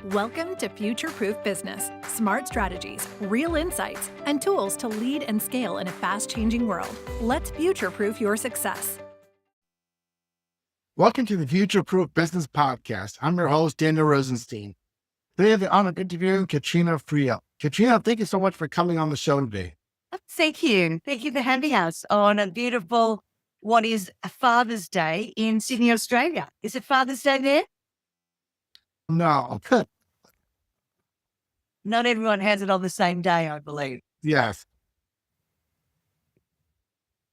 Welcome to Future Proof Business. Smart strategies, real insights, and tools to lead and scale in a fast-changing world. Let's future-proof your success. Welcome to the Future Proof Business Podcast. I'm your host, Daniel Rosenstein. Today I have the honor of interviewing Katrina Friel. Katrina, thank you so much for coming on the show today. Thank you. Thank you for having us on a beautiful, what is a Father's Day in Sydney, Australia. Is it Father's Day there? No. Not everyone has it on the same day, I believe. Yes.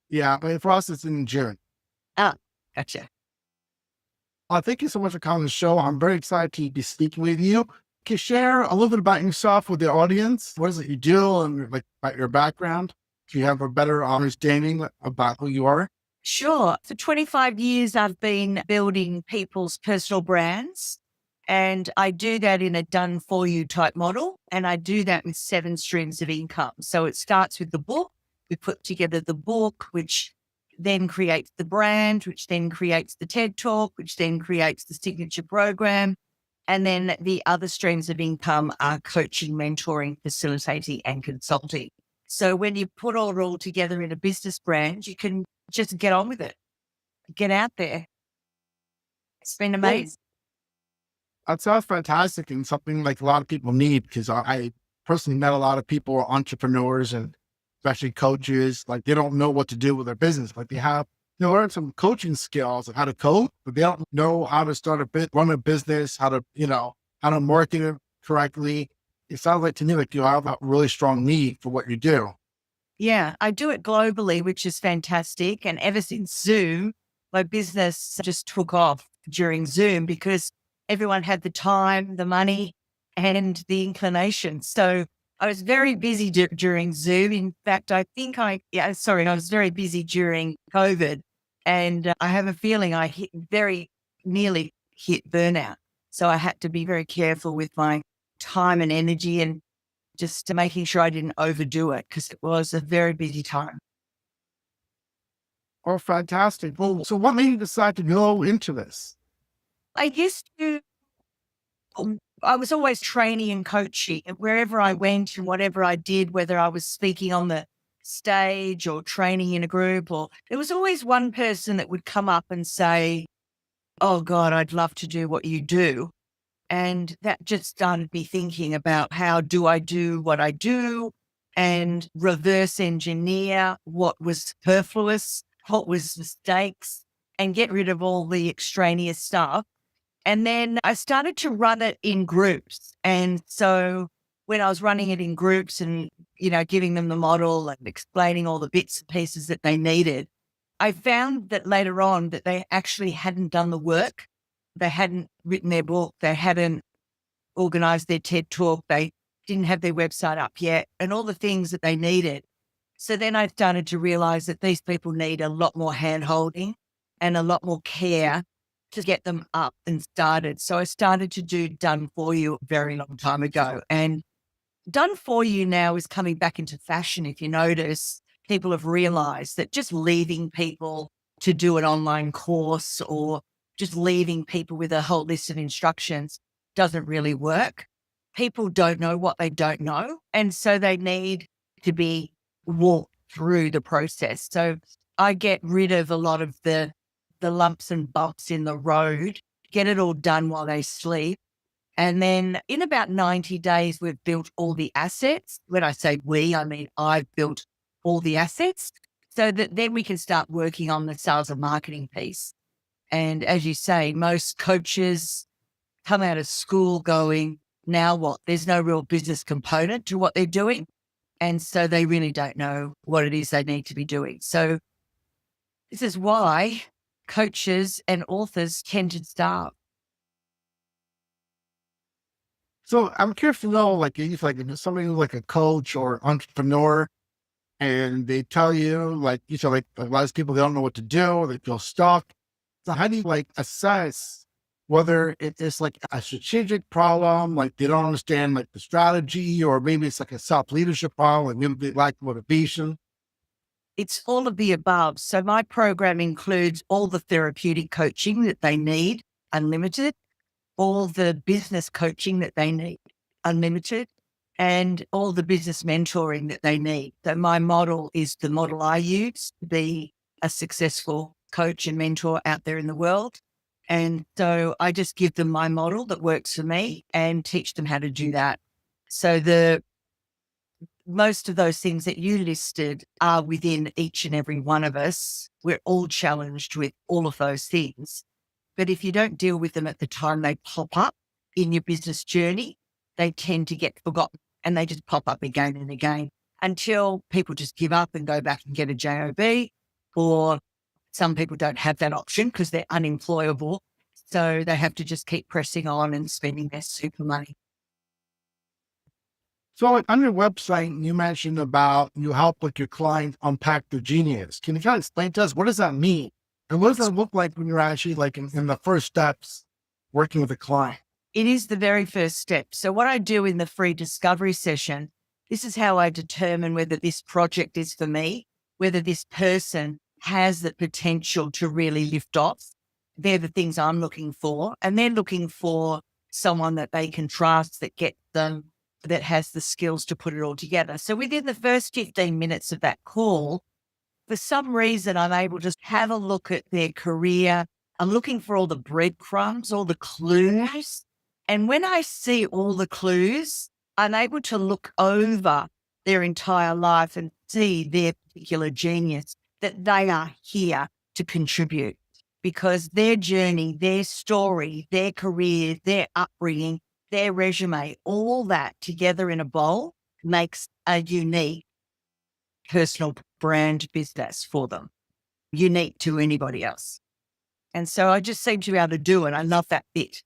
Yeah, but for us, it's in June. Ah, gotcha. Thank you so much for coming on the show. I'm very excited to be speaking with you. Can you share a little bit about yourself with the audience? What is it you do and about your background? Do you have a better understanding about who you are? Sure. For 25 years, I've been building people's personal brands. And I do that in a done-for-you type model. And I do that with 7 streams of income. So it starts with the book. We put together the book, which then creates the brand, which then creates the TED Talk, which then creates the signature program. And then the other streams of income are coaching, mentoring, facilitating, and consulting. So when you put it all together in a business brand, you can just get on with it. Get out there. It's been amazing. That sounds fantastic and something like a lot of people need, because I personally met a lot of people who are entrepreneurs and especially coaches. Like, they don't know what to do with their business. Like, they learn some coaching skills of how to code, but they don't know how to start run a business, how to market it correctly. It sounds like to me like you have a really strong need for what you do. Yeah, I do it globally, which is fantastic. And ever since Zoom, my business just took off during Zoom because everyone had the time, the money, and the inclination. So I was very busy during Zoom. In fact, I was very busy during COVID. And I have a feeling I very nearly hit burnout. So I had to be very careful with my time and energy and just making sure I didn't overdo it, because it was a very busy time. Oh, fantastic. Well, so what made you decide to go into this? I was always training and coaching wherever I went and whatever I did, whether I was speaking on the stage or training in a group, or there was always one person that would come up and say, "Oh God, I'd love to do what you do." And that just started me thinking about how do I do what I do and reverse engineer what was superfluous, what was mistakes, and get rid of all the extraneous stuff. And then I started to run it in groups. And so when I was running it in groups and, giving them the model and explaining all the bits and pieces that they needed, I found that later on that they actually hadn't done the work. They hadn't written their book. They hadn't organized their TED Talk. They didn't have their website up yet and all the things that they needed. So then I started to realize that these people need a lot more hand-holding and a lot more care to get them up and started. So I started to do done for you a very long time ago. And done for you now is coming back into fashion. If you notice, people have realized that just leaving people to do an online course or just leaving people with a whole list of instructions doesn't really work. People don't know what they don't know. And so they need to be walked through the process. So I get rid of a lot of the lumps and bumps in the road, get it all done while they sleep. And then in about 90 days, we've built all the assets. When I say we, I mean I've built all the assets so that then we can start working on the sales and marketing piece. And as you say, most coaches come out of school going, now what? There's no real business component to what they're doing. And so they really don't know what it is they need to be doing. So this is why coaches and authors tend to starve. So I'm curious to know, if somebody who's like a coach or entrepreneur, and they tell you, a lot of people, they don't know what to do, they feel stuck. So how do you assess whether it is a strategic problem, they don't understand the strategy, or maybe it's a self-leadership problem, maybe they lack motivation? It's all of the above. So my program includes all the therapeutic coaching that they need, unlimited. all the business coaching that they need, unlimited, and all the business mentoring that they need. So my model is the model I use to be a successful coach and mentor out there in the world. And so I just give them my model that works for me and teach them how to do that. So most of those things that you listed are within each and every one of us. We're all challenged with all of those things. But if you don't deal with them at the time they pop up in your business journey, they tend to get forgotten and they just pop up again and again until people just give up and go back and get a job, or some people don't have that option because they're unemployable. So they have to just keep pressing on and spending their super money. So on your website, you mentioned about you help with your clients unpack their genius. Can you kind of explain to us, what does that mean? And what does that look like when you're actually like in the first steps working with a client? It is the very first step. So what I do in the free discovery session, this is how I determine whether this project is for me, whether this person has the potential to really lift off. They're the things I'm looking for. And they're looking for someone that they can trust, that gets them, that has the skills to put it all together. So within the first 15 minutes of that call, for some reason, I'm able to have a look at their career. I'm looking for all the breadcrumbs, all the clues. And when I see all the clues, I'm able to look over their entire life and see their particular genius, that they are here to contribute, because their journey, their story, their career, their upbringing, their resume, all that together in a bowl makes a unique personal brand business for them, unique to anybody else. And so I just seem to be able to do it. I love that bit.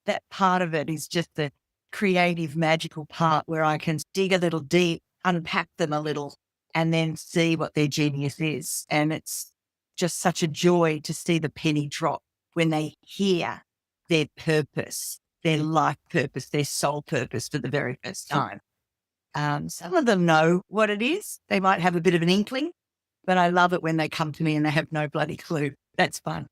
That part of it is just the creative, magical part where I can dig a little deep, unpack them a little, and then see what their genius is. And it's just such a joy to see the penny drop when they hear their purpose, their life purpose, their soul purpose for the very first time. Some of them know what it is. They might have a bit of an inkling, but I love it when they come to me and they have no bloody clue. That's fun.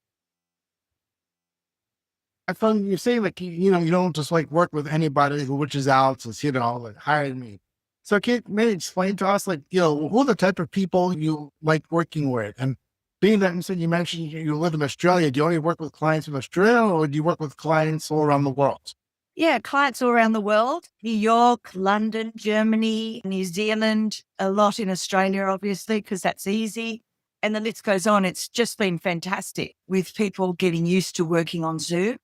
I found you say like, you don't just like work with anybody who reaches out, says, like hire me. So can you maybe explain to us, like, who are the type of people you like working with? And being that you mentioned you live in Australia, do you only work with clients in Australia, or do you work with clients all around the world? Yeah, clients all around the world, New York, London, Germany, New Zealand, a lot in Australia, obviously, because that's easy. And the list goes on. It's just been fantastic with people getting used to working on Zoom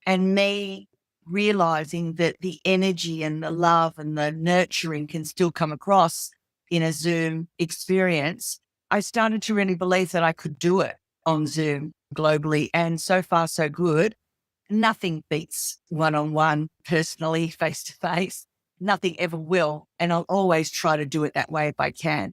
and me realizing that the energy and the love and the nurturing can still come across in a Zoom experience. I started to really believe that I could do it on Zoom globally. And so far, so good. Nothing beats one-on-one, personally, face-to-face. Nothing ever will. And I'll always try to do it that way if I can,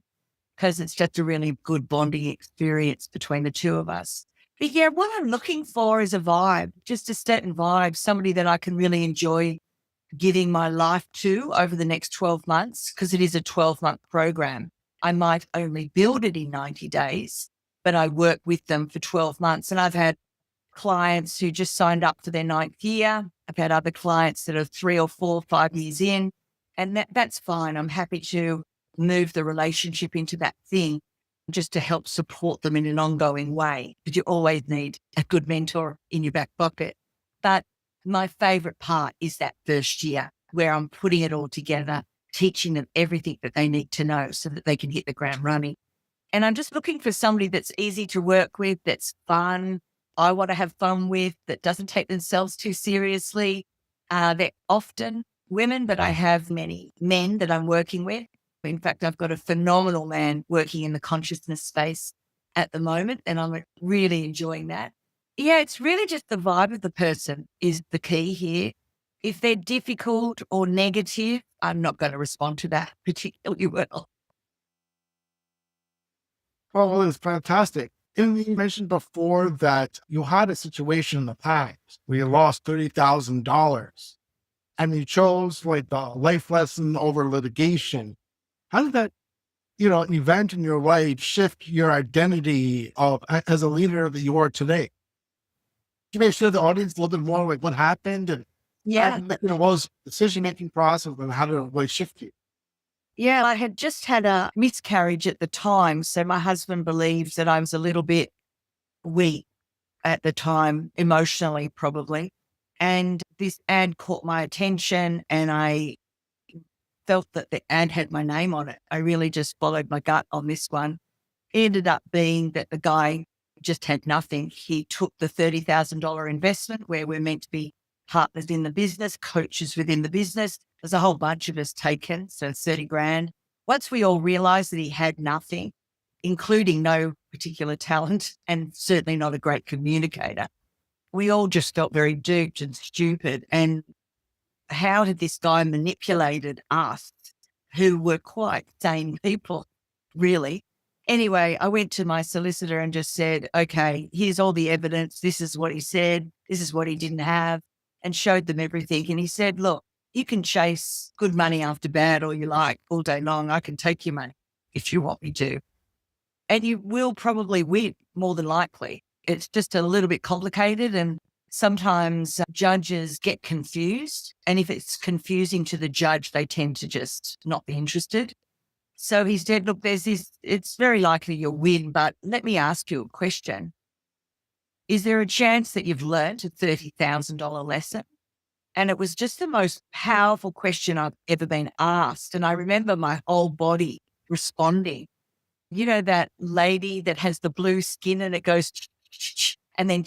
because it's just a really good bonding experience between the two of us. But yeah, what I'm looking for is a vibe, just a certain vibe, somebody that I can really enjoy giving my life to over the next 12 months, because it is a 12-month program. I might only build it in 90 days, but I work with them for 12 months. And I've had clients who just signed up for their 9th year. I've had other clients that are 3 or 4, 5 years in, and that's fine. I'm happy to move the relationship into that thing just to help support them in an ongoing way, because you always need a good mentor in your back pocket. But my favorite part is that first year where I'm putting it all together, teaching them everything that they need to know so that they can hit the ground running. And I'm just looking for somebody that's easy to work with, that's fun, I want to have fun with, that doesn't take themselves too seriously. They're often women, but I have many men that I'm working with. In fact, I've got a phenomenal man working in the consciousness space at the moment, and I'm really enjoying that. Yeah, it's really just the vibe of the person is the key here. If they're difficult or negative, I'm not going to respond to that particularly well. Oh, it's fantastic. And you mentioned before that you had a situation in the past where you lost $30,000 and you chose like the life lesson over litigation. How did that, event in your life shift your identity as a leader that you are today? you may share the audience a little bit more like what happened and Yeah. what was decision-making process and how did it really shift you? Yeah. I had just had a miscarriage at the time. So my husband believed that I was a little bit weak at the time, emotionally, probably. And this ad caught my attention and I felt that the ad had my name on it. I really just followed my gut on this one. It ended up being that the guy just had nothing. He took the $30,000 investment where we're meant to be partners in the business, coaches within the business. There's a whole bunch of us taken, so 30 grand. Once we all realized that he had nothing, including no particular talent and certainly not a great communicator, we all just felt very duped and stupid. And how had this guy manipulated us who were quite sane people, really? Anyway, I went to my solicitor and just said, okay, here's all the evidence. This is what he said. This is what he didn't have, and showed them everything. And he said, look, you can chase good money after bad all you like all day long. I can take your money if you want me to. And you will probably win more than likely. It's just a little bit complicated. And sometimes judges get confused. And if it's confusing to the judge, they tend to just not be interested. So he said, look, there's this, it's very likely you'll win, but let me ask you a question. Is there a chance that you've learned a $30,000 lesson? And it was just the most powerful question I've ever been asked. And I remember my whole body responding. You know, that lady that has the blue skin and it goes, and then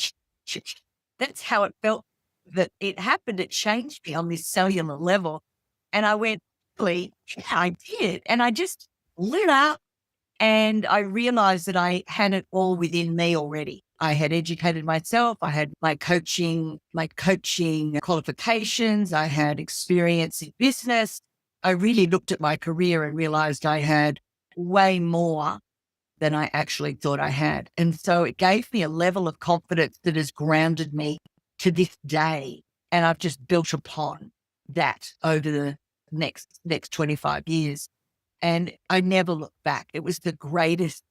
that's how it felt that it happened. It changed me on this cellular level. And I went, really? Yeah, I did. And I just lit up and I realized that I had it all within me already. I had educated myself. I had my coaching qualifications. I had experience in business. I really looked at my career and realized I had way more than I actually thought I had. And so it gave me a level of confidence that has grounded me to this day. And I've just built upon that over the next 25 years. And I never looked back. It was the greatest.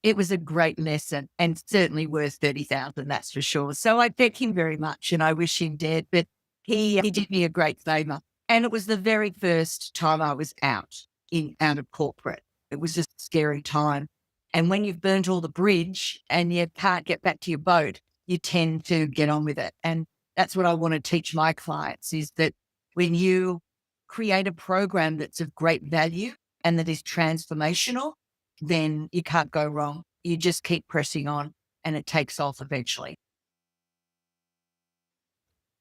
It was a great lesson and certainly worth 30,000, that's for sure. So I thank him very much and I wish him dead, but he did me a great favor. And it was the very first time I was out of corporate. It was just a scary time. And when you've burnt all the bridge and you can't get back to your boat, you tend to get on with it. And that's what I want to teach my clients is that when you create a program that's of great value and that is transformational, then you can't go wrong. You just keep pressing on and it takes off eventually.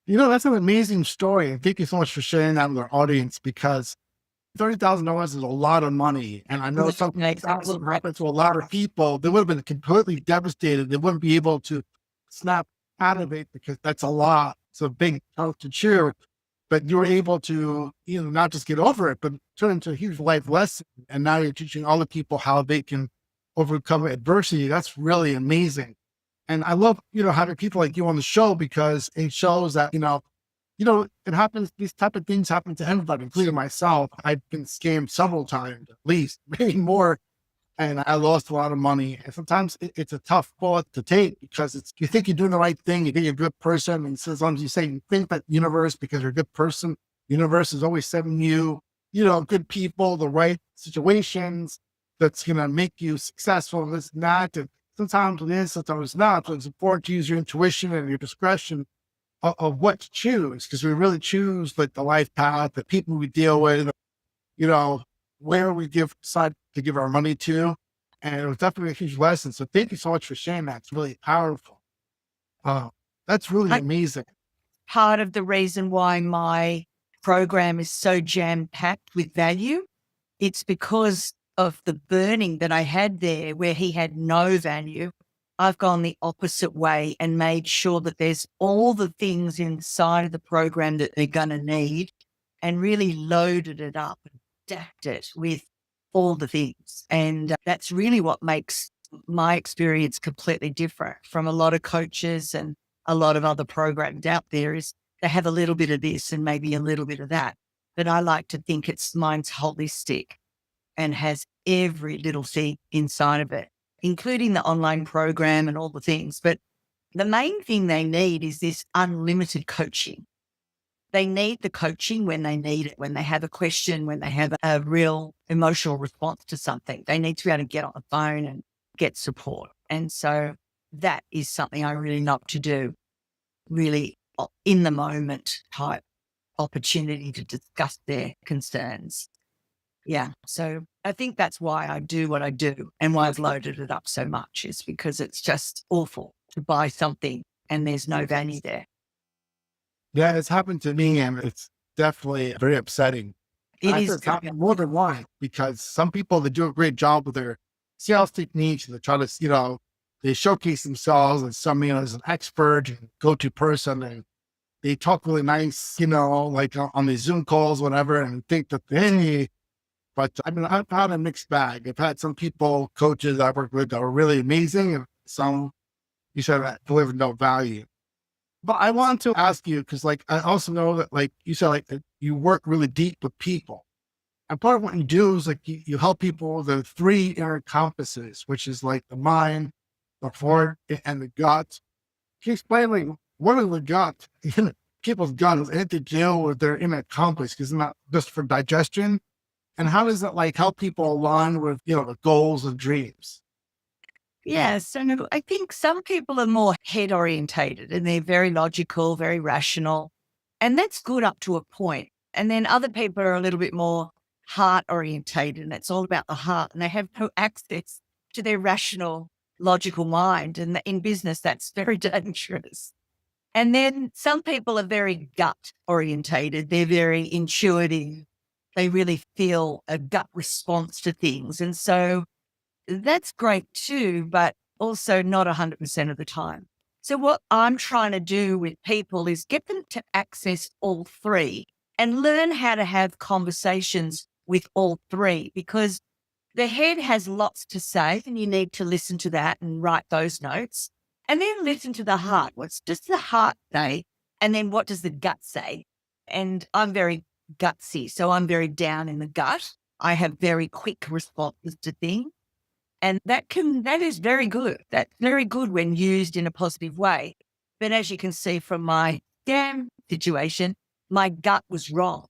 That's an amazing story. And thank you so much for sharing that with our audience because $30,000 is a lot of money. And I know something like that would happen to a lot of people. They would have been completely devastated. They wouldn't be able to snap out of it because that's a lot. It's a big chunk to chew. But you were able to, not just get over it, but turn into a huge life lesson. And now you're teaching other people how they can overcome adversity. That's really amazing. And I love, having people like you on the show because it shows that, it happens, these type of things happen to everybody, including myself. I've been scammed several times, at least, maybe more. And I lost a lot of money. And sometimes it's a tough call to take because you think you're doing the right thing. You think you're a good person. And so as long as you say, you think that universe, because you're a good person, universe is always sending you, good people, the right situations that's going to make you successful. And this and that. And sometimes it is, sometimes it's not. So it's important to use your intuition and your discretion of what to choose because we really choose like the life path, the people we deal with, where we decide to give our money to. And it was definitely a huge lesson. So thank you so much for sharing that. It's really powerful. That's really amazing. Part of the reason why my program is so jam-packed with value, it's because of the burning that I had there where he had no value. I've gone the opposite way and made sure that there's all the things inside of the program that they're going to need and really loaded it up and stacked it with all the things. And that's really what makes my experience completely different from a lot of coaches and a lot of other programs out there is they have a little bit of this and maybe a little bit of that. But I like to think mine's holistic and has every little thing inside of it, including the online program and all the things. But The main thing they need is this unlimited coaching. They need the coaching when they need it, when they have a question, when they have a real emotional response to something. They need to be able to get on the phone and get support. And so that is something I really love to do, really in the moment type opportunity to discuss their concerns. Yeah. So I think that's why I do what I do and why I've loaded it up so much, is because it's just awful to buy something and there's no value there. Yeah, it's happened to me, and it's definitely very upsetting. It I is think it's happened more than once, because some people, they do a great job with their sales techniques, and they try to, they showcase themselves as somebody as an expert and go-to person, and they talk really nice, like on these Zoom calls, whatever, and think that but I mean, I've had a mixed bag. I've had some people, coaches I work with, that are really amazing, and some you said that delivered no value. But I want to ask you, because like I also know that, like you said, like that you work really deep with people. And part of what you do is like you help people with the three inner compasses, which is like the mind, the heart, and the gut. Can you explain like what is the gut? People's gut is it to deal with their inner compass, because it's not just for digestion. And how does it like help people align with, the goals and dreams? Yeah. So I think some people are more head orientated and they're very logical, very rational. And that's good up to a point. And then other people are a little bit more heart orientated, and it's all about the heart, and they have no access to their rational, logical mind. And in business, that's very dangerous. And then some people are very gut orientated. They're very intuitive. They really feel a gut response to things. And so that's great too, but also not 100% of the time. So what I'm trying to do with people is get them to access all three and learn how to have conversations with all three, because the head has lots to say and you need to listen to that and write those notes, and then listen to the heart. What's does the heart say? And then what does the gut say? And I'm very gutsy, so I'm very down in the gut. I have very quick responses to things. And that is very good. That's very good when used in a positive way. But as you can see from my scam situation, my gut was wrong.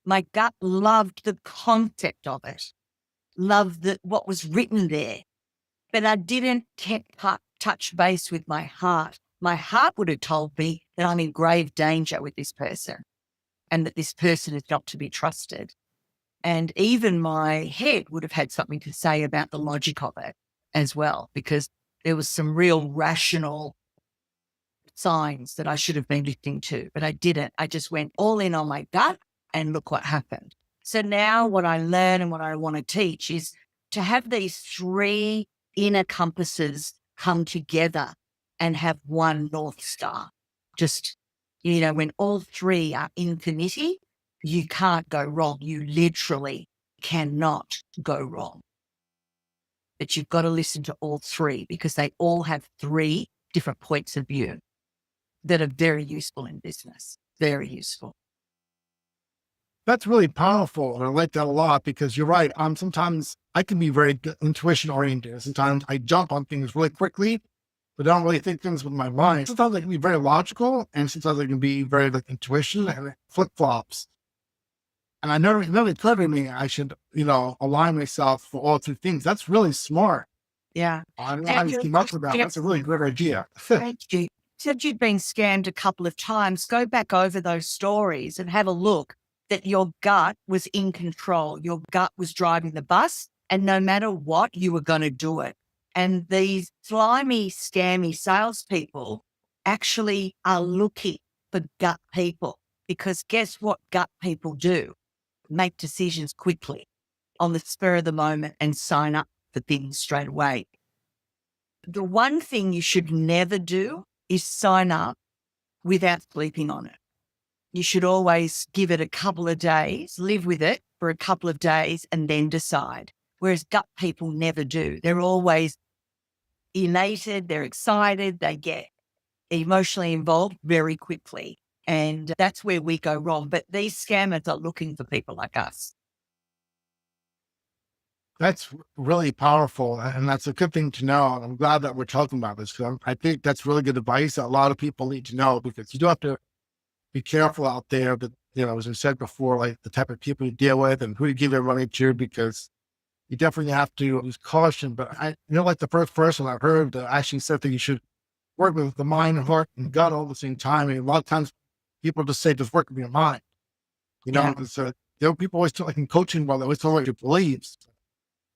My gut loved the concept of it, loved what was written there, but I didn't touch base with my heart. My heart would have told me that I'm in grave danger with this person and that this person is not to be trusted. And even my head would have had something to say about the logic of it as well, because there was some real rational signs that I should have been listening to, but I didn't. I just went all in on my gut, and look what happened. So now what I learn and what I want to teach is to have these three inner compasses come together and have one North Star. Just, when all three are in committee, you can't go wrong. You literally cannot go wrong. But you've got to listen to all three, because they all have three different points of view that are very useful in business. Very useful. That's really powerful. And I like that a lot, because you're right. Sometimes I can be very intuition oriented. Sometimes I jump on things really quickly, but I don't really think things with my mind. Sometimes I can be very logical, and sometimes I can be very like intuition, and it flip flops. And I never occurred to me I should, align myself for all three things. That's really smart. Yeah. I don't know how you came up with that. That's a really good idea. Thank you. Said you'd been scammed a couple of times. Go back over those stories and have a look that your gut was in control. Your gut was driving the bus, and no matter what, you were going to do it. And these slimy, scammy salespeople actually are looking for gut people, because guess what gut people do? Make decisions quickly on the spur of the moment and sign up for things straight away. The one thing you should never do is sign up without sleeping on it. You should always give it a couple of days, live with it for a couple of days, and then decide. Whereas gut people never do. They're always elated, they're excited, they get emotionally involved very quickly. And that's where we go wrong. But these scammers are looking for people like us. That's really powerful. And that's a good thing to know. And I'm glad that we're talking about this, because I think that's really good advice that a lot of people need to know, because you do have to be careful out there that, as I said before, like the type of people you deal with and who you give your money to, because you definitely have to use caution. But like the first person I heard that actually said that you should work with the mind, heart, and gut all at the same time. I mean, a lot of times people just say, just work with your mind, Yeah. because people always talk, like in coaching, well, they always talk about your beliefs.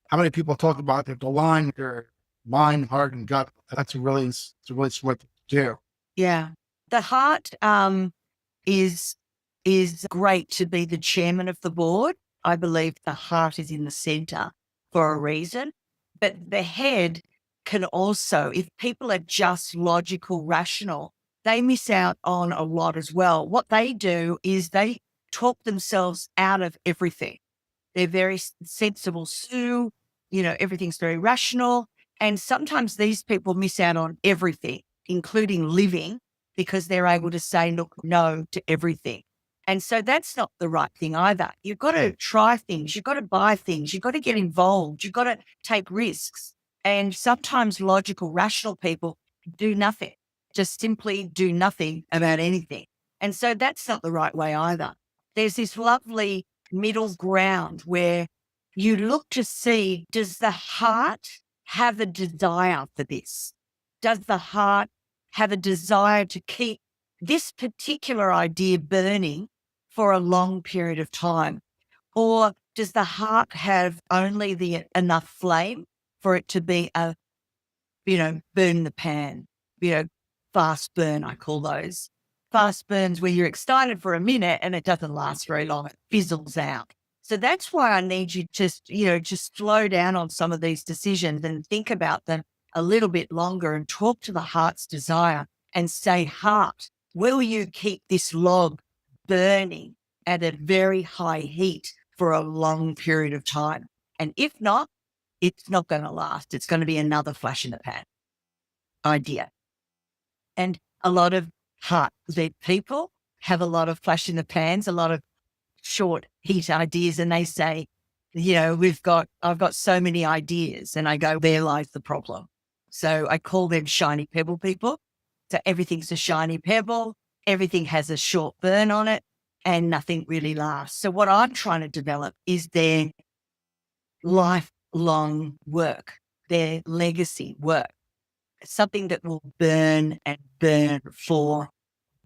How many people talk about the line, your mind, heart, and gut? It's a really smart thing to do. Yeah. The heart is great to be the chairman of the board. I believe the heart is in the center for a reason, but the head can also, if people are just logical, rational, they miss out on a lot as well. What they do is they talk themselves out of everything. They're very sensible, Sue, everything's very rational. And sometimes these people miss out on everything, including living, because they're able to say, look, no to everything. And so that's not the right thing either. You've got to try things. You've got to buy things. You've got to get involved. You've got to take risks. And sometimes logical, rational people do nothing, just simply do nothing about anything. And so that's not the right way either. There's this lovely middle ground where you look to see, does the heart have a desire for this? Does the heart have a desire to keep this particular idea burning for a long period of time? Or does the heart have only the enough flame for it to be a, burn the pan, fast burn, I call those. Fast burns where you're excited for a minute and it doesn't last very long. It fizzles out. So that's why I need you to, just slow down on some of these decisions and think about them a little bit longer and talk to the heart's desire and say, heart, will you keep this log burning at a very high heat for a long period of time? And if not, it's not going to last. It's going to be another flash in the pan idea. And a lot of heart-led people have a lot of flash in the pans, a lot of short heat ideas. And they say, I've got so many ideas. And I go, there lies the problem. So I call them shiny pebble people. So everything's a shiny pebble. Everything has a short burn on it and nothing really lasts. So what I'm trying to develop is their lifelong work, their legacy work, something that will burn and burn for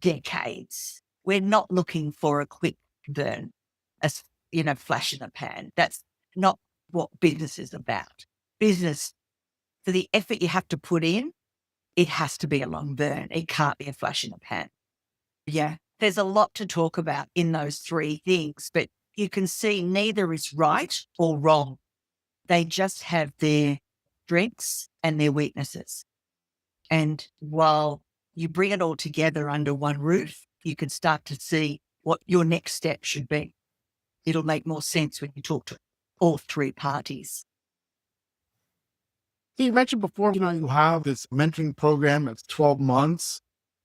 decades. We're not looking for a quick burn, flash in the pan. That's not what business is about. Business, for the effort you have to put in, it has to be a long burn. It can't be a flash in the pan. Yeah, there's a lot to talk about in those three things, but you can see neither is right or wrong. They just have their strengths and their weaknesses. And while you bring it all together under one roof, you can start to see what your next step should be. It'll make more sense when you talk to all three parties. You mentioned before, you have this mentoring program that's 12 months,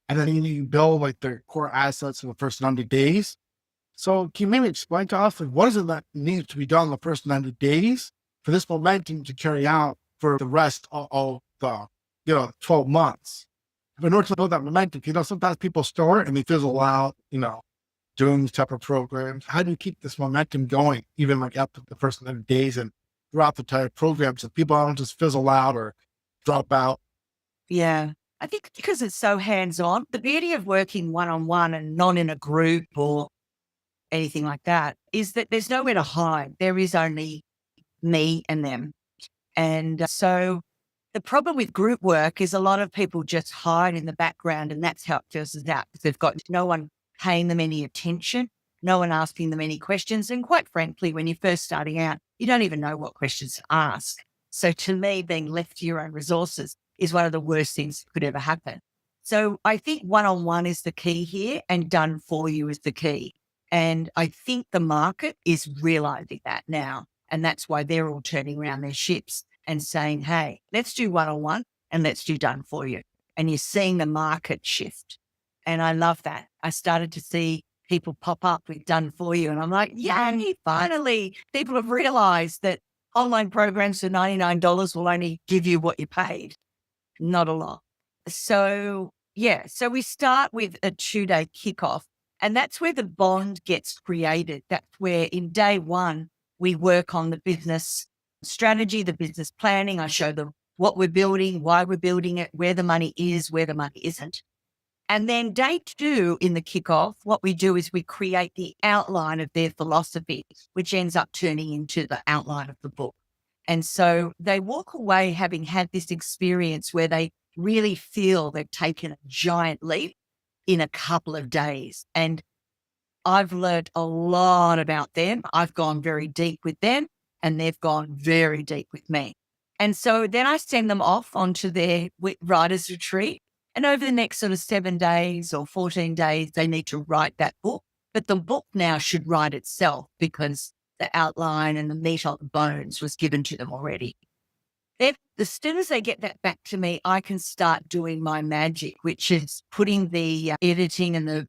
and then you build like their core assets in the first 90 days. So can you maybe explain to us, like, what is it that needs to be done in the first 90 days for this momentum to carry out for the rest of the 12 months? In order to build that momentum, sometimes people start and they fizzle out, doing these type of programs. How do you keep this momentum going, even like after the first 90 days and throughout the entire program, so people don't just fizzle out or drop out? Yeah, I think because it's so hands-on, the beauty of working one-on-one and not in a group or anything like that is that there's nowhere to hide. There is only me and them. And so the problem with group work is a lot of people just hide in the background, and that's how it fizzles out, because they've got no one paying them any attention, no one asking them any questions. And quite frankly, when you're first starting out, you don't even know what questions to ask. So to me, being left to your own resources is one of the worst things that could ever happen. So I think one-on-one is the key here, and done for you is the key. And I think the market is realizing that now. And that's why they're all turning around their ships and saying, hey, let's do one-on-one and let's do done for you. And you're seeing the market shift. And I love that. I started to see people pop up with done for you. And I'm like, yay, finally, people have realized that Online programs for $99 will only give you what you paid, not a lot. So, yeah, so we start with a 2-day kickoff, and that's where the bond gets created. That's where in day one, we work on the business strategy, the business planning. I show them what we're building, why we're building it, where the money is, where the money isn't. And then day 2 in the kickoff, what we do is we create the outline of their philosophy, which ends up turning into the outline of the book. And so they walk away having had this experience where they really feel they've taken a giant leap in a couple of days. And I've learned a lot about them. I've gone very deep with them, and they've gone very deep with me. And so then I send them off onto their writer's retreat. And over the next sort of 7 days or 14 days, they need to write that book. But the book now should write itself because the outline and the meat on the bones was given to them already. Then, as soon as they get that back to me, I can start doing my magic, which is putting the editing and the,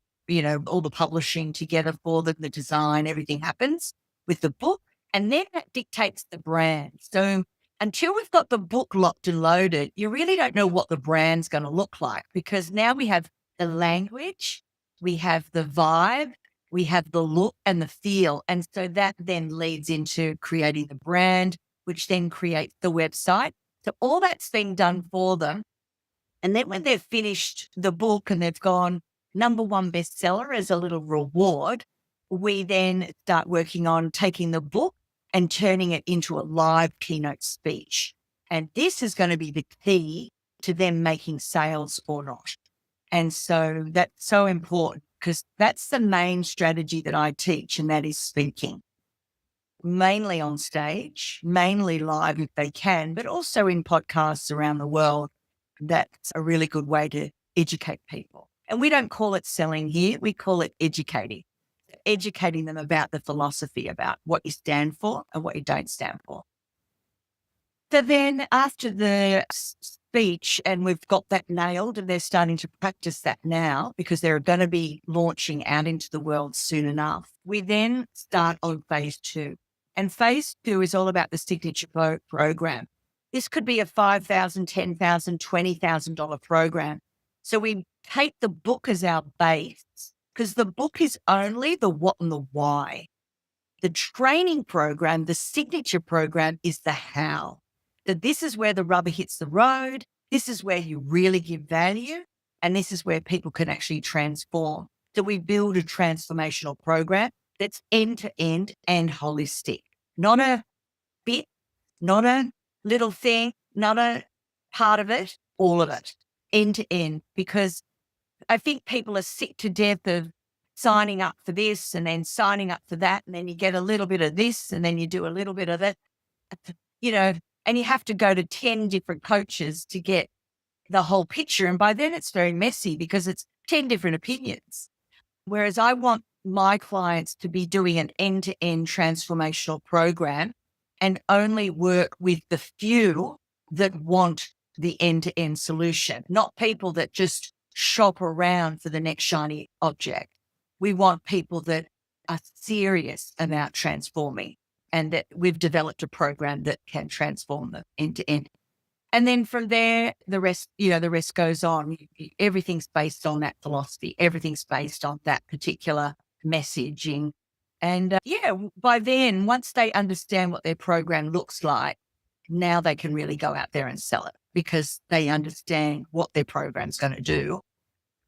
all the publishing together for them, the design, everything happens with the book. And then that dictates the brand. So until we've got the book locked and loaded, you really don't know what the brand's going to look like, because now we have the language, we have the vibe, we have the look and the feel. And so that then leads into creating the brand, which then creates the website. So all that's been done for them. And then when they've finished the book and they've gone #1 bestseller as a little reward, we then start working on taking the book and turning it into a live keynote speech. And this is going to be the key to them making sales or not. And so that's so important, because that's the main strategy that I teach, and that is speaking. Mainly on stage, mainly live if they can, but also in podcasts around the world. That's a really good way to educate people. And we don't call it selling here, we call it educating them about the philosophy, about what you stand for and what you don't stand for. So then after the speech, and we've got that nailed, and they're starting to practice that now because they're going to be launching out into the world soon enough, we then start on phase 2. And phase 2 is all about the signature program. This could be a $5,000, $10,000, $20,000 program. So we take the book as our base, because the book is only the what and the why. The training program, the signature program, is the how. So this is where the rubber hits the road. This is where you really give value. And this is where people can actually transform. So we build a transformational program that's end-to-end and holistic. Not a bit, not a little thing, not a part of it, all of it, end-to-end. Because I think people are sick to death of signing up for this and then signing up for that. And then you get a little bit of this and then you do a little bit of that, and you have to go to 10 different coaches to get the whole picture. And by then it's very messy because it's 10 different opinions. Whereas I want my clients to be doing an end-to-end transformational program and only work with the few that want the end-to-end solution, not people that just shop around for the next shiny object. We want people that are serious about transforming, and that we've developed a program that can transform them end to end. And then from there, the rest goes on. Everything's based on that philosophy. Everything's based on that particular messaging. And by then, once they understand what their program looks like, now they can really go out there and sell it, because they understand what their program's going to do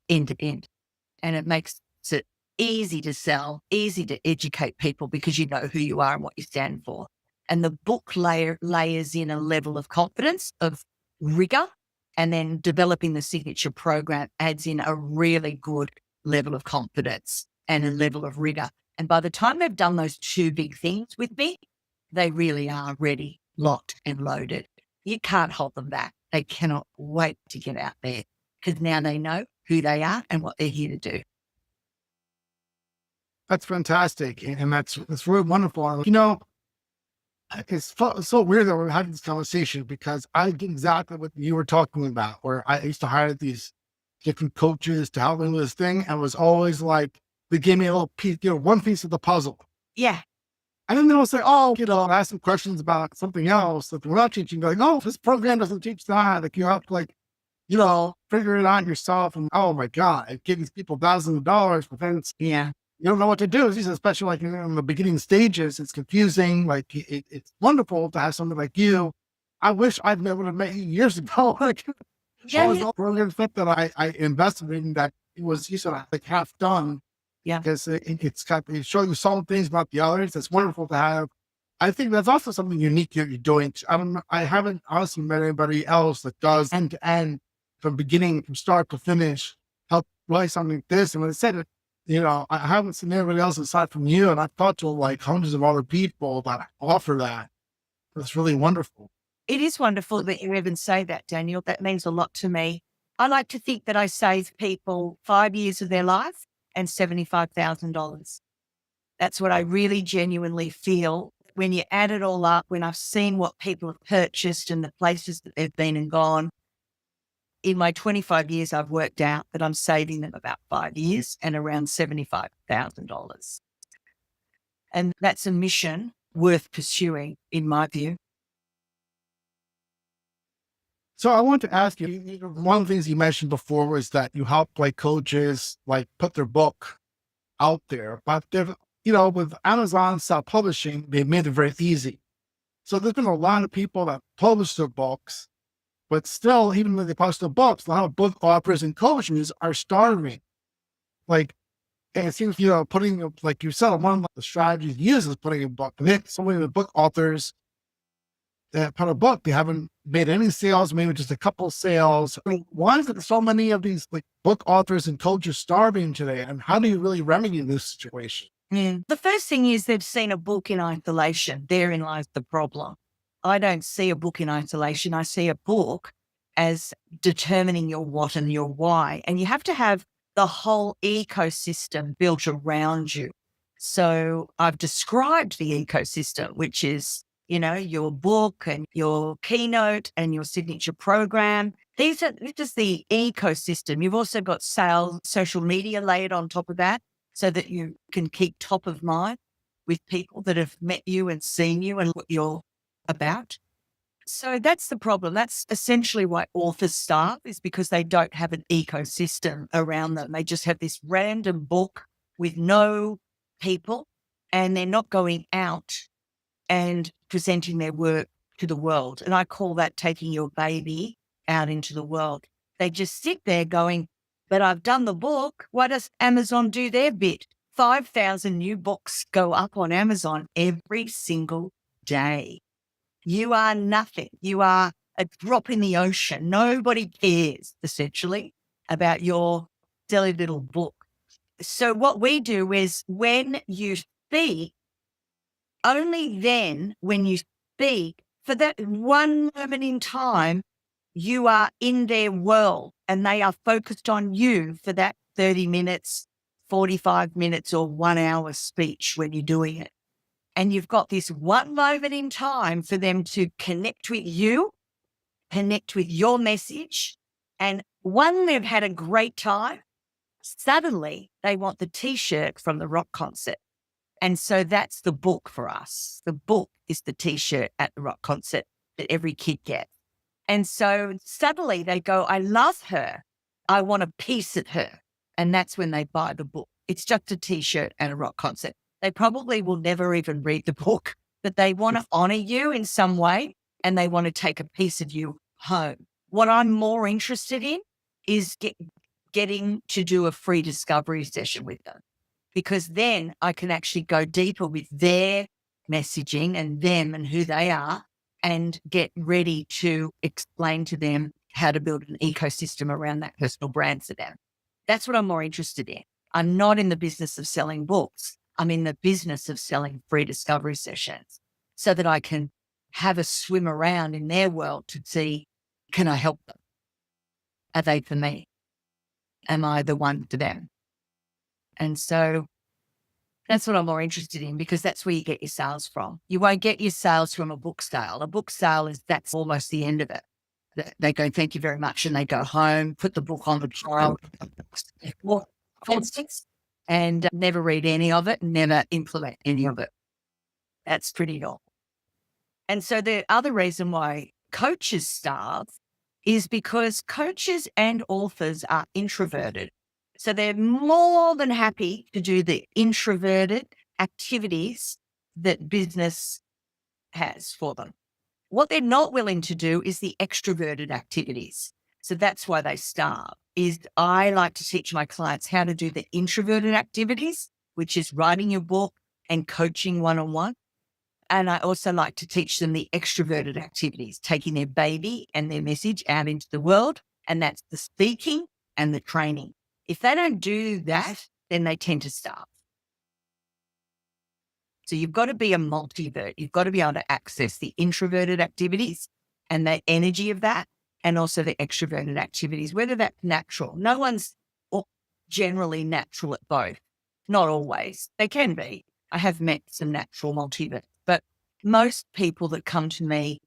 end to end. And it makes it easy to sell, easy to educate people, because you know who you are and what you stand for. And the book layers in a level of confidence, of rigor, and then developing the signature program adds in a really good level of confidence and a level of rigor. And by the time they've done those 2 big things with me, they really are ready, locked and loaded. You can't hold them back. They cannot wait to get out there, because now they know who they are and what they're here to do. That's fantastic. And that's really wonderful. It's so weird that we're having this conversation, because I get exactly what you were talking about, where I used to hire these different coaches to help me with this thing. And it was always like, they gave me a little piece, one piece of the puzzle. Yeah. And then they'll say, oh, ask some questions about something else that we're not teaching. Like, oh, this program doesn't teach that. Like, you have to figure it out yourself. And oh my God, it gives people thousands of dollars, but then you don't know what to do. Especially like in the beginning stages, it's confusing. Like it's wonderful to have something like you. I wish I'd been able to make years ago. Like all those program stuff that I invested in that it was like half done. Yeah. Because it shows you some things about the others. It's wonderful to have. I think that's also something unique you're doing. I haven't honestly met anybody else that does end to end from start to finish, help write something like this. And when I said it, I haven't seen anybody else aside from you. And I've talked to like hundreds of other people that offer that. It's really wonderful. It is wonderful that you even say that, Daniel. That means a lot to me. I like to think that I save people 5 years of their life and $75,000. That's what I really genuinely feel when you add it all up, when I've seen what people have purchased and the places that they've been and gone. In my 25 years, I've worked out that I'm saving them about 5 years and around $75,000. And that's a mission worth pursuing, in my view. So I want to ask you, one of the things you mentioned before was that you help like coaches like put their book out there, but with Amazon self-publishing, they made it very easy. So there's been a lot of people that publish their books, but still, even when they publish their books, a lot of book authors and coaches are starving. Like, and it seems, putting, like you said, one of the strategies used is putting a book. So many of the book authors that put a book, they haven't made any sales, maybe just a couple of sales. I mean, why is it so many of these like book authors and coaches starving today? And how do you really remedy this situation? The first thing is they've seen a book in isolation. Therein lies the problem. I don't see a book in isolation. I see a book as determining your what and your why. And you have to have the whole ecosystem built around you. So I've described the ecosystem, which is, your book and your keynote and your signature program. This is the ecosystem. You've also got sales, social media layered on top of that so that you can keep top of mind with people that have met you and seen you and what you're about. So that's the problem. That's essentially why authors starve, is because they don't have an ecosystem around them. They just have this random book with no people, and they're not going out and presenting their work to the world. And I call that taking your baby out into the world. They just sit there going, but I've done the book. Why does Amazon do their bit? 5,000 new books go up on Amazon every single day. You are nothing. You are a drop in the ocean. Nobody cares, essentially, about your silly little book. So what we do is when you speak, only then when you speak, for that one moment in time, you are in their world and they are focused on you for that 30 minutes, 45 minutes or 1 hour speech when you're doing it. And you've got this one moment in time for them to connect with you, connect with your message. And when they've had a great time, suddenly they want the t-shirt from the rock concert. And so that's the book for us. The book is the t-shirt at the rock concert that every kid gets. And so suddenly they go, I love her. I want a piece of her. And that's when they buy the book. It's just a t-shirt at a rock concert. They probably will never even read the book, but they want to honor you in some way and they want to take a piece of you home. What I'm more interested in is getting to do a free discovery session with them, because then I can actually go deeper with their messaging and them and who they are and get ready to explain to them how to build an ecosystem around that personal brand for them. That's what I'm more interested in. I'm not in the business of selling books. I'm in the business of selling free discovery sessions so that I can have a swim around in their world to see, can I help them? Are they for me? Am I the one for them? And so that's what I'm more interested in, because that's where you get your sales from. You won't get your sales from a book sale. A book sale that's almost the end of it. They go, thank you very much. And they go home, put the book on the trial, and never read any of it, never implement any of it. That's pretty normal. And so the other reason why coaches starve is because coaches and authors are introverted. So they're more than happy to do the introverted activities that business has for them. What they're not willing to do is the extroverted activities. So that's why they starve. Is I like to teach my clients how to do the introverted activities, which is writing your book and coaching one-on-one. And I also like to teach them the extroverted activities, taking their baby and their message out into the world. And that's the speaking and the training. If they don't do that, then they tend to starve. So you've got to be a multivert. You've got to be able to access the introverted activities and the energy of that, and also the extroverted activities, whether that's natural. No one's generally natural at both. Not always. They can be. I have met some natural multiverts, but most people that come to me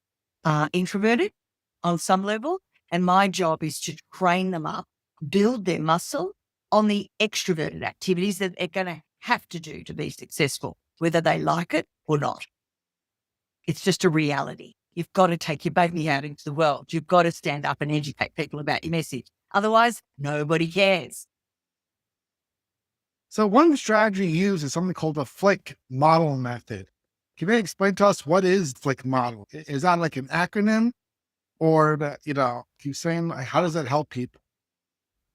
are introverted on some level, and my job is to train them up, build their muscle on the extroverted activities that they're going to have to do to be successful, whether they like it or not. It's just a reality. You've got to take your baby out into the world. You've got to stand up and educate people about your message. Otherwise, nobody cares. So one strategy you use is something called the Flick model method. Can you explain to us what is Flick model? Is that like an acronym, or that, keep saying, like, how does that help people?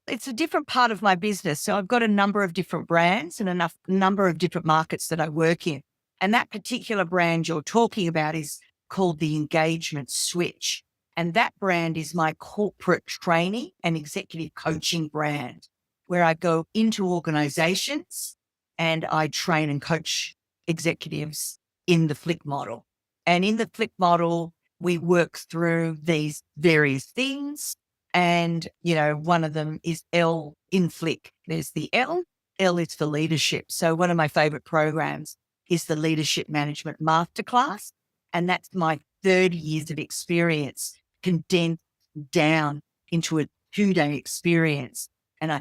It's a different part of my business. So I've got a number of different brands and a number of different markets that I work in. And that particular brand you're talking about is called the Engagement Switch. And that brand is my corporate training and executive coaching brand, where I go into organizations and I train and coach executives in the Flick model. And in the Flick model, we work through these various things. And, one of them is L in Flick. There's the L. L is for leadership. So one of my favorite programs is the Leadership Management Masterclass. And that's my 30 years of experience condensed down into a 2-day experience. And I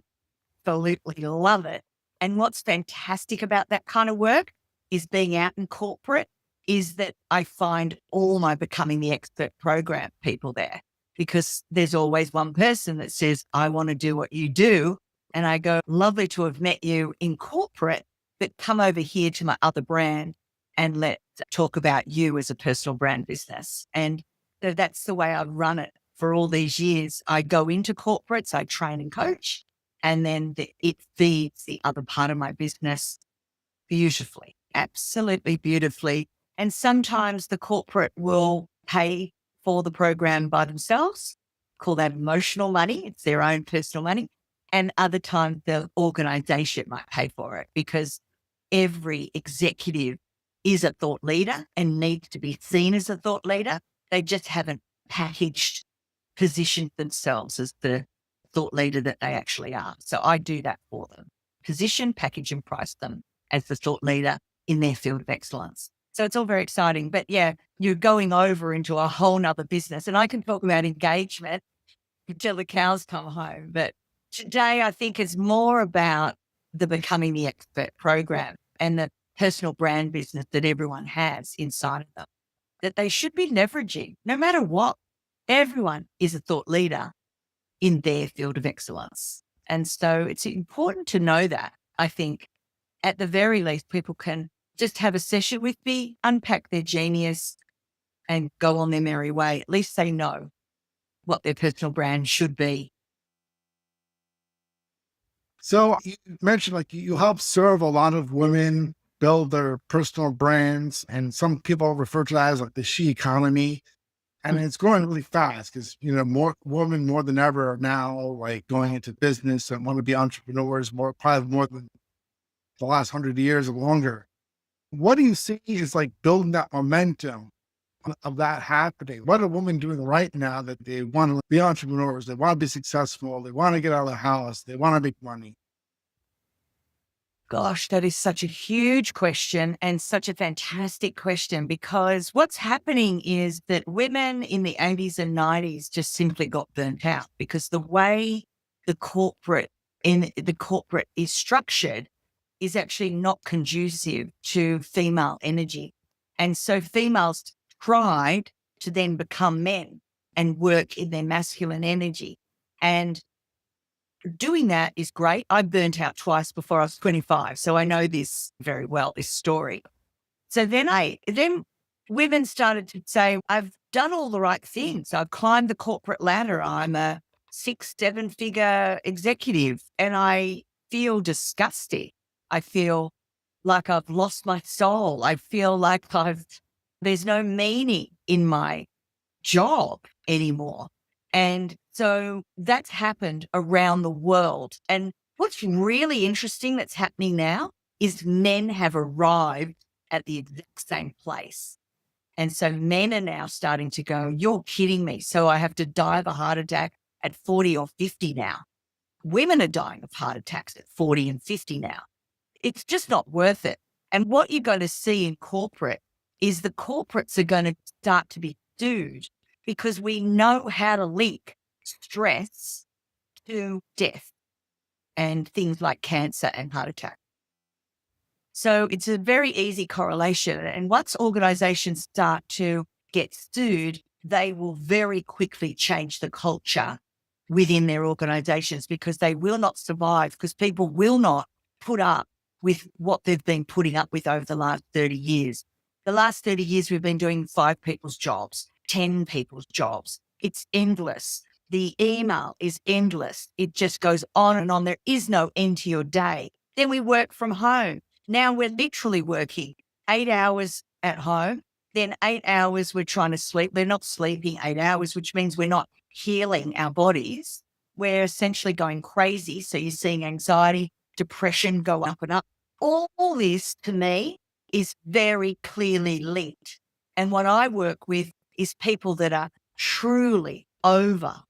absolutely love it. And what's fantastic about that kind of work is being out in corporate is that I find all my Becoming the Expert program people there, because there's always one person that says, I want to do what you do. And I go, lovely to have met you in corporate, but come over here to my other brand and let's talk about you as a personal brand business. And so that's the way I've run it for all these years. I go into corporates, I train and coach, and then it feeds the other part of my business beautifully, absolutely beautifully. And sometimes the corporate will pay for the program by themselves, call that emotional money. It's their own personal money. And other times the organization might pay for it, because every executive is a thought leader and needs to be seen as a thought leader. They just haven't positioned themselves as the thought leader that they actually are. So I do that for them. Position, package, and price them as the thought leader in their field of excellence. So it's all very exciting. But yeah, you're going over into a whole nother business. And I can talk about engagement until the cows come home. But today I think it's more about the Becoming the Expert program and the personal brand business that everyone has inside of them, that they should be leveraging no matter what. Everyone is a thought leader in their field of excellence. And so it's important to know that. I think at the very least, people can just have a session with me, unpack their genius and go on their merry way. At least they know what their personal brand should be. So you mentioned like you help serve a lot of women build their personal brands, and some people refer to that as like the she economy. And it's growing really fast because, more women more than ever are now like going into business and want to be entrepreneurs probably more than the last 100 years or longer. What do you see is like building that momentum of that happening? What are women doing right now that they want to be entrepreneurs? They want to be successful. They want to get out of the house. They want to make money. Gosh, that is such a huge question and such a fantastic question, because what's happening is that women in the 80s and 90s just simply got burnt out, because the way the corporate is structured is actually not conducive to female energy. And so females tried to then become men and work in their masculine energy. And doing that is great. I burnt out twice before I was 25. So I know this very well, this story. So then women started to say, I've done all the right things. I've climbed the corporate ladder. I'm a 6-7-figure executive and I feel disgusting. I feel like I've lost my soul. I feel like there's no meaning in my job anymore. And so that's happened around the world. And what's really interesting that's happening now is men have arrived at the exact same place. And so men are now starting to go, you're kidding me. So I have to die of a heart attack at 40 or 50 now. Women are dying of heart attacks at 40 and 50 now. It's just not worth it. And what you're going to see in corporate is the corporates are going to start to be sued because we know how to link stress to death and things like cancer and heart attack. So it's a very easy correlation. And once organizations start to get sued, they will very quickly change the culture within their organizations because they will not survive, because people will not put up with what they've been putting up with over the last 30 years. The last 30 years, we've been doing 5 people's jobs, 10 people's jobs. It's endless. The email is endless. It just goes on and on. There is no end to your day. Then we work from home. Now we're literally working 8 hours at home, then 8 hours we're trying to sleep. We're not sleeping 8 hours, which means we're not healing our bodies. We're essentially going crazy. So you're seeing anxiety, depression go up and up. All this to me is very clearly linked. And what I work with is people that are truly over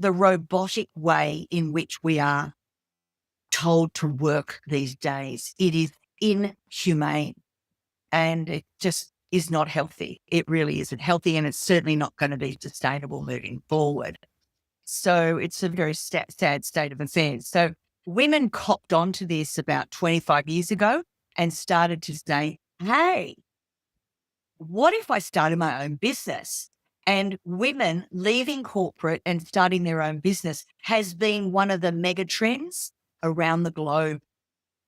the robotic way in which we are told to work these days. It is inhumane and it just is not healthy. It really isn't healthy, and it's certainly not going to be sustainable moving forward. So it's a very sad state of affairs. So women copped onto this about 25 years ago and started to say, hey, what if I started my own business? And women leaving corporate and starting their own business has been one of the mega trends around the globe.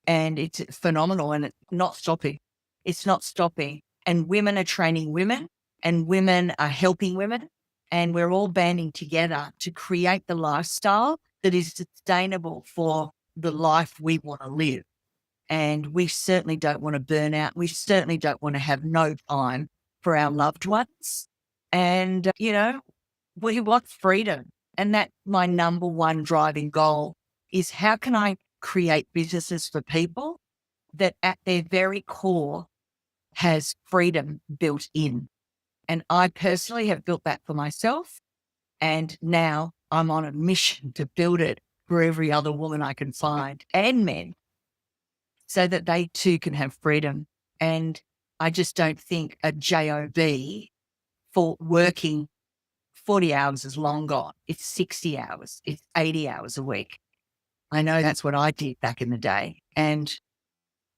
And it's phenomenal, and it's not stopping. It's not stopping. And women are training women and women are helping women. And we're all banding together to create the lifestyle that is sustainable for the life we want to live. And we certainly don't want to burn out. We certainly don't want to have no time for our loved ones. And, we want freedom. And that's my number one driving goal is how can I create businesses for people that at their very core has freedom built in. And I personally have built that for myself. And now I'm on a mission to build it for every other woman I can find and men so that they too can have freedom. And I just don't think a job for working 40 hours is long gone. It's 60 hours. It's 80 hours a week. I know that's what I did back in the day. And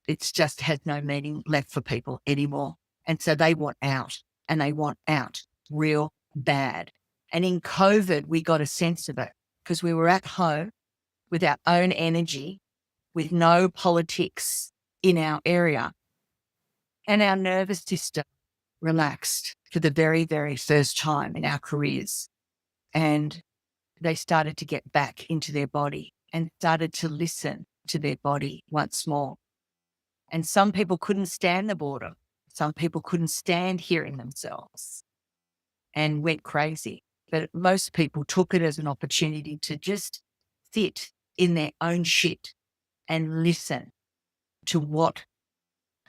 it's just has no meaning left for people anymore. And so they want out, and they want out real bad. And in COVID, we got a sense of it because we were at home with our own energy, with no politics in our area. And our nervous system relaxed for the very, very first time in our careers. And they started to get back into their body and started to listen to their body once more. And some people couldn't stand the boredom. Some people couldn't stand hearing themselves and went crazy. But most people took it as an opportunity to just sit in their own shit and listen to what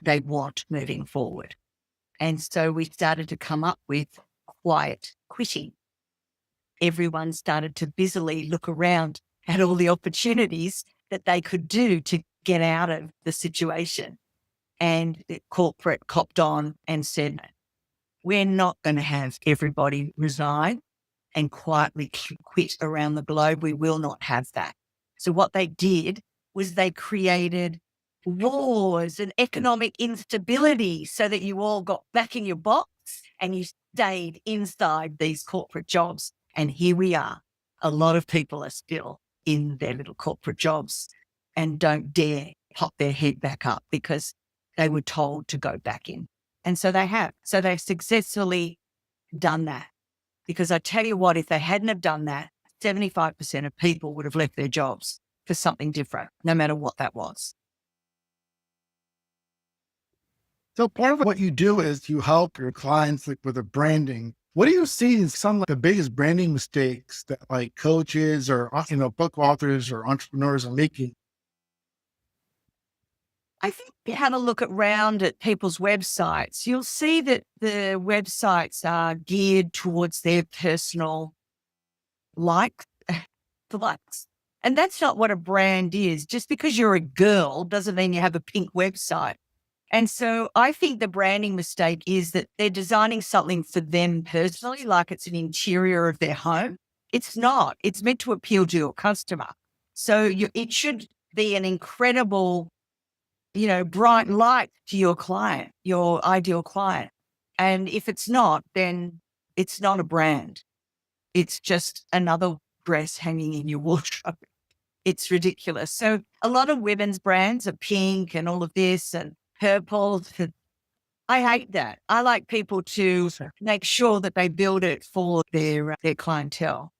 they want moving forward. And so we started to come up with quiet quitting. Everyone started to busily look around at all the opportunities that they could do to get out of the situation. And the corporate copped on and said, we're not going to have everybody resign and quietly quit around the globe. We will not have that. So what they did was they created wars and economic instability so that you all got back in your box and you stayed inside these corporate jobs. And here we are. A lot of people are still in their little corporate jobs and don't dare pop their head back up because they were told to go back in. And so they have. So they've successfully done that. Because I tell you what, if they hadn't have done that, 75% of people would have left their jobs for something different, no matter what that was. So part of what you do is you help your clients like with the branding. What do you see as some of the biggest branding mistakes that like coaches or, book authors or entrepreneurs are making? I think if you have a look around at people's websites, you'll see that the websites are geared towards their personal likes. And that's not what a brand is. Just because you're a girl doesn't mean you have a pink website. And so I think the branding mistake is that they're designing something for them personally, like it's an interior of their home. It's not. It's meant to appeal to your customer. So it should be an incredible, bright light to your client, your ideal client. And if it's not, then it's not a brand. It's just another dress hanging in your wardrobe. It's ridiculous. So a lot of women's brands are pink and all of this and purple. I hate that. I like people to make sure that they build it for their clientele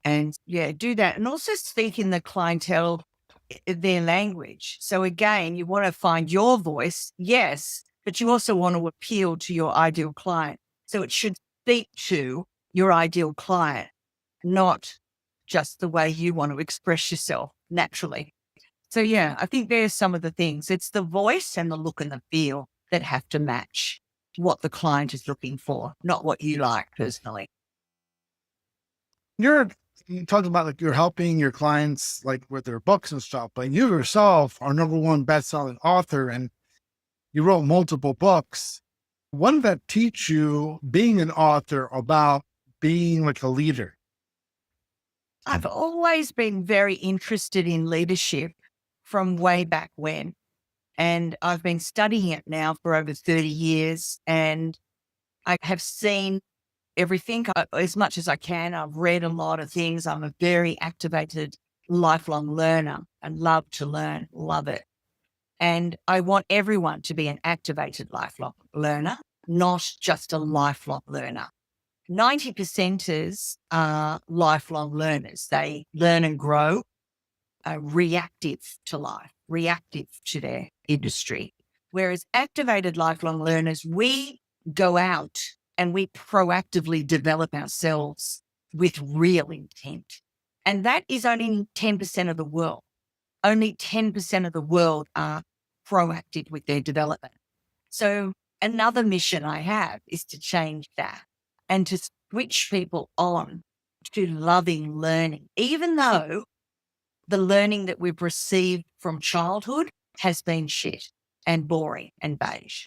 and do that. And also speak in the clientele, their language. So again, you want to find your voice, yes, but you also want to appeal to your ideal client. So it should speak to your ideal client, not just the way you want to express yourself naturally. So I think there's some of the things. It's the voice and the look and the feel that have to match what the client is looking for, not what you like personally. You talked about like you're helping your clients like with their books and stuff, but you yourself are #1 best-selling author and you wrote multiple books. What did that teach you being an author about being like a leader? I've always been very interested in leadership from way back when. And I've been studying it now for over 30 years. And I have seen everything as much as I can. I've read a lot of things. I'm a very activated, lifelong learner and love to learn, love it. And I want everyone to be an activated, lifelong learner, not just a lifelong learner. 90%ers are lifelong learners. They learn and grow, reactive to life, reactive to their industry. Whereas activated lifelong learners, we go out and we proactively develop ourselves with real intent. And that is only 10% of the world. Only 10% of the world are proactive with their development. So another mission I have is to change that and to switch people on to loving learning, even though the learning that we've received from childhood has been shit and boring and beige.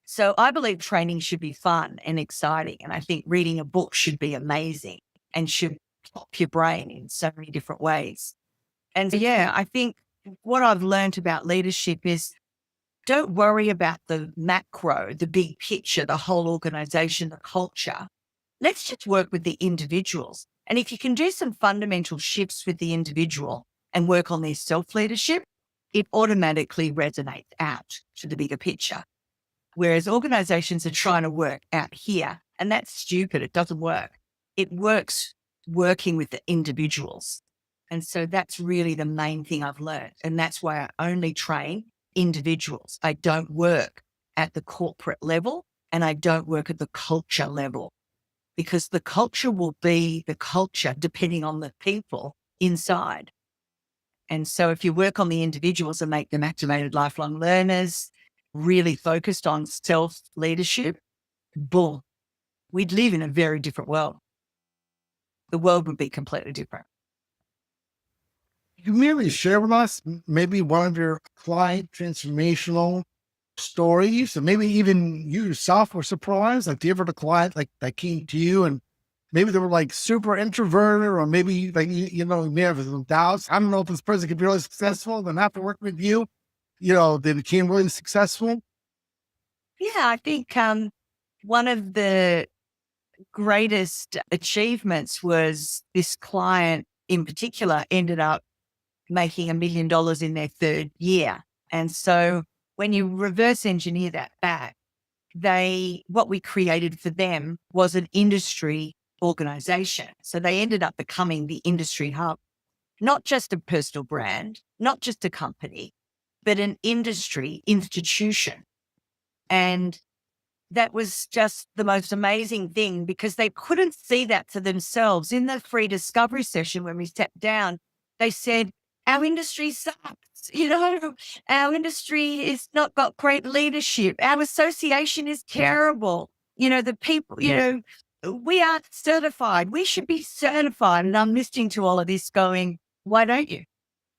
So I believe training should be fun and exciting. And I think reading a book should be amazing and should pop your brain in so many different ways. And I think what I've learned about leadership is don't worry about the macro, the big picture, the whole organization, the culture. Let's just work with the individuals. And if you can do some fundamental shifts with the individual and work on their self-leadership, it automatically resonates out to the bigger picture. Whereas organizations are trying to work out here, and that's stupid. It doesn't work. It works working with the individuals. And so that's really the main thing I've learned. And that's why I only train individuals. I don't work at the corporate level and I don't work at the culture level, because the culture will be the culture depending on the people inside. And so if you work on the individuals and make them activated lifelong learners, really focused on self-leadership, boom, we'd live in a very different world. The world would be completely different. You merely share with us maybe one of your client transformational stories, and maybe even you yourself were surprised. Like, do you ever have a client like that came to you and maybe they were like super introverted, or maybe like, you may have some doubts. I don't know if this person could be really successful, then have to work with you. they became really successful? Yeah, I think one of the greatest achievements was this client in particular ended up making $1 million in their third year. And so when you reverse engineer that back, what we created for them was an industry organization. So they ended up becoming the industry hub, not just a personal brand, not just a company, but an industry institution. And that was just the most amazing thing because they couldn't see that for themselves. In the free discovery session, when we sat down, they said, our industry sucks. Our industry is not got great leadership. Our association is terrible. The people, we aren't certified. We should be certified. And I'm listening to all of this going, why don't you?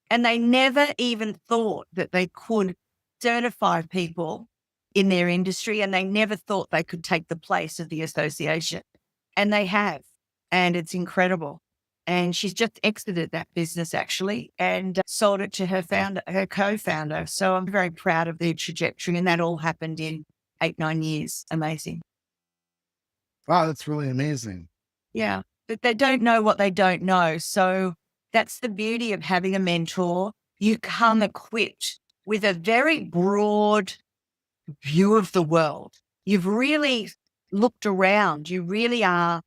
And they never even thought that they could certify people in their industry, and they never thought they could take the place of the association. And they have, and it's incredible. And she's just exited that business actually and sold it to her co-founder. So I'm very proud of their trajectory, and that all happened in 8-9 years. Amazing. Wow, that's really amazing. Yeah, but they don't know what they don't know. So that's the beauty of having a mentor. You come equipped with a very broad view of the world. You've really looked around. You really are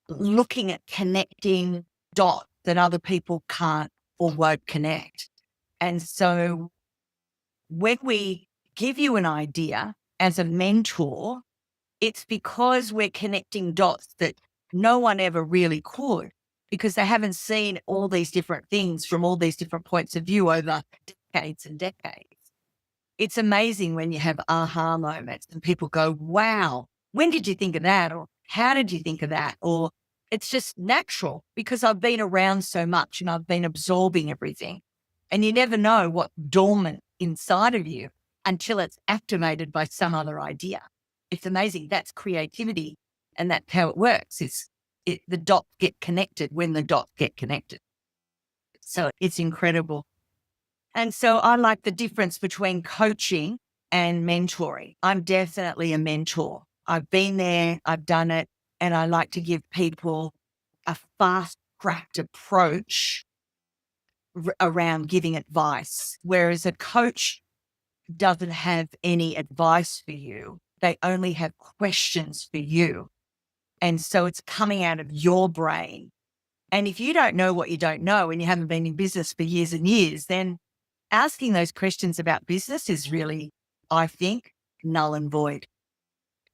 looking at connecting dots that other people can't or won't connect. And so when we give you an idea as a mentor, it's because we're connecting dots that no one ever really could, because they haven't seen all these different things from all these different points of view over decades and decades. It's amazing when you have aha moments and people go, wow, when did you think of that? Or how did you think of that? Or it's just natural because I've been around so much and I've been absorbing everything. And you never know what's dormant inside of you until it's activated by some other idea. It's amazing. That's creativity. And that's how it works. The dots get connected when the dots get connected. So it's incredible. And so I like the difference between coaching and mentoring. I'm definitely a mentor. I've been there, I've done it, and I like to give people a fast-tracked approach around giving advice, whereas a coach doesn't have any advice for you. They only have questions for you. And so it's coming out of your brain. And if you don't know what you don't know and you haven't been in business for years and years, then asking those questions about business is really, I think, null and void.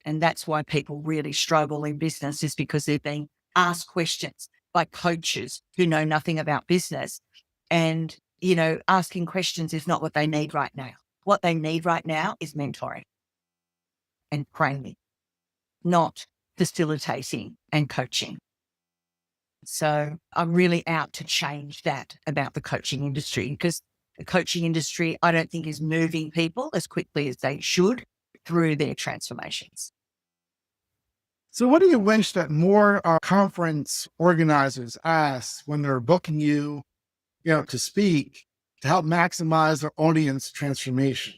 And that's why people really struggle in business, is because they're being asked questions by coaches who know nothing about business. And, asking questions is not what they need right now. What they need right now is mentoring and training, not facilitating and coaching. So I'm really out to change that about the coaching industry, because the coaching industry, I don't think, is moving people as quickly as they should through their transformations. So what do you wish that more conference organizers ask when they're booking you, to speak to help maximize their audience transformation?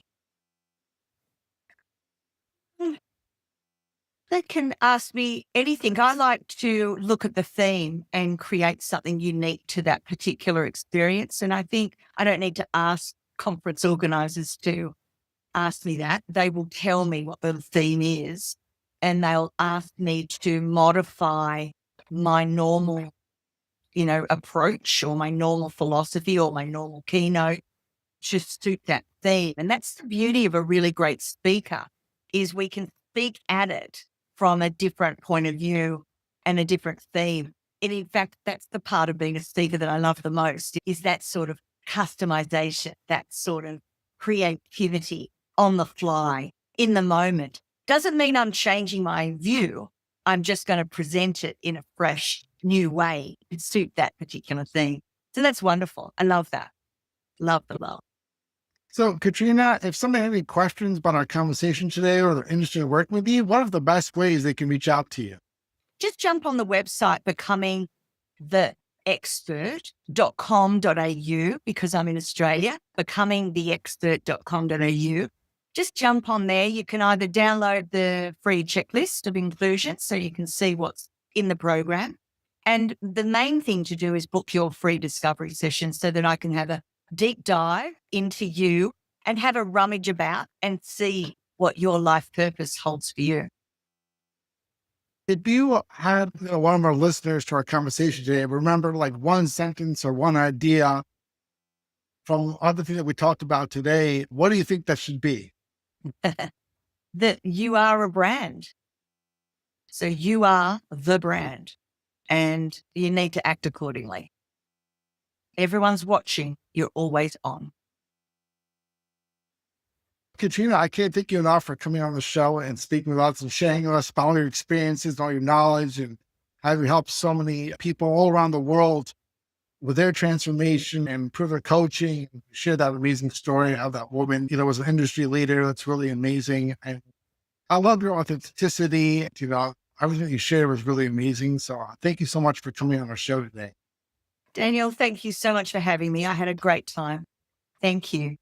They can ask me anything. I like to look at the theme and create something unique to that particular experience. And I think I don't need to ask conference organizers to ask me that. They will tell me what the theme is, and they'll ask me to modify my normal, approach or my normal philosophy or my normal keynote to suit that theme. And that's the beauty of a really great speaker, is we can speak at it from a different point of view and a different theme. And in fact, that's the part of being a speaker that I love the most, is that sort of customization, that sort of creativity on the fly, in the moment. Doesn't mean I'm changing my view. I'm just going to present it in a fresh, new way to suit that particular thing. So that's wonderful. I love that. Love the love. So Katrina, if somebody has any questions about our conversation today or they're interested in working with you, what are the best ways they can reach out to you? Just jump on the website, becoming the becomingtheexpert.com.au because I'm in Australia, becomingtheexpert.com.au. Just jump on there. You can either download the free checklist of inclusion so you can see what's in the program. And the main thing to do is book your free discovery session so that I can have a deep dive into you and have a rummage about and see what your life purpose holds for you. If you had one of our listeners to our conversation today, remember like one sentence or one idea from other things that we talked about today, what do you think that should be? That you are a brand. So you are the brand and you need to act accordingly. Everyone's watching. You're always on. Katrina, I can't thank you enough for coming on the show and speaking with us and sharing with us about all your experiences, all your knowledge, and how you helped so many people all around the world with their transformation and improve their coaching. Share that amazing story of that woman, was an industry leader. That's really amazing. And I love your authenticity. Everything you shared was really amazing. So thank you so much for coming on our show today. Daniel, thank you so much for having me. I had a great time. Thank you.